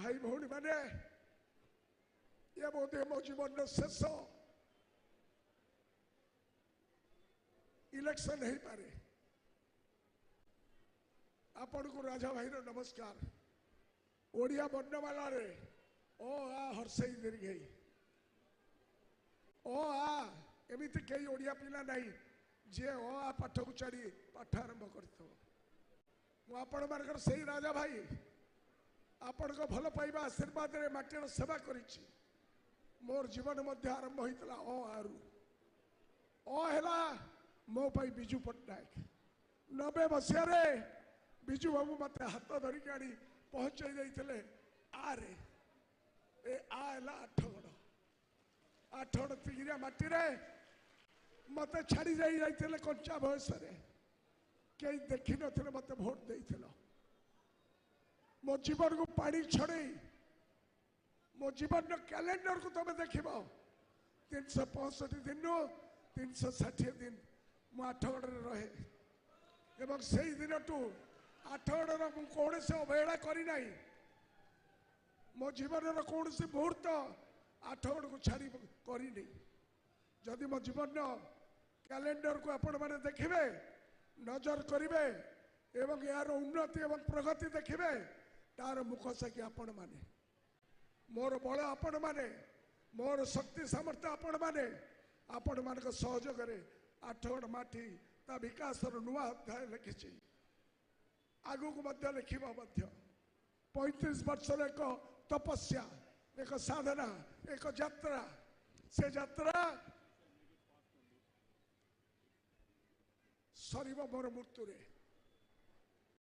भाई भौणी माने ये बोधे मो जीवन शेष इलेक्शन हो पारे। आपण को राजा भाई नमस्कार। ओडिया वर्णमाला रे ओ आ हर्षई दीर्घई ओ आ एमती कई ओडिया पिला नहीं जे ओ आ पाठ को छाड़ी पाठ आरंभ कर से राजा भाई आपण को भल पाइबा आशीर्वाद रे माटीर सेवा करिछि। मोर जीवन मध्य आरंभ होइतला ओ आरु ओ हेला मो पाई बिजू पट्टनायक 90 मसीह रे बिजू बाबू मत हाथ धरिक आनी पहुंचाई जाइए आरे ए आला आठगड़ तिगिरिया माटी रे मत छाड़ी जाइए कंचा बयस कई देखी न मत भोट देइथिल। मो जीवन को पानी छड़े मो जीवन कैलेंडर को तुम देख 365 दिन 360 दिन मु आठगड़ रहे एवं से दिन टू आठगड़ कौन से अवहेला करना मो जीवन कौन से मुहूर्त आठगड़ को छाड़ी करनी। जदि मो जीवन कैलेंडर को आपण मैंने देखिए नजर करेंगे एवं यार उन्नति एवं प्रगति देखिए तार मुखसाकी आपण मैंने मोर बल आपण मैंने मोर शक्ति सामर्थ्य आपण मैंने आपण मान सहयोग आठगड़ माटी ता विकास नुआ अध्याय लिखी आगू को लिखा 35 वर्ष एक तपस्या एक साधना एक यात्रा से यात्रा सरीब मोर मृत्यु रे।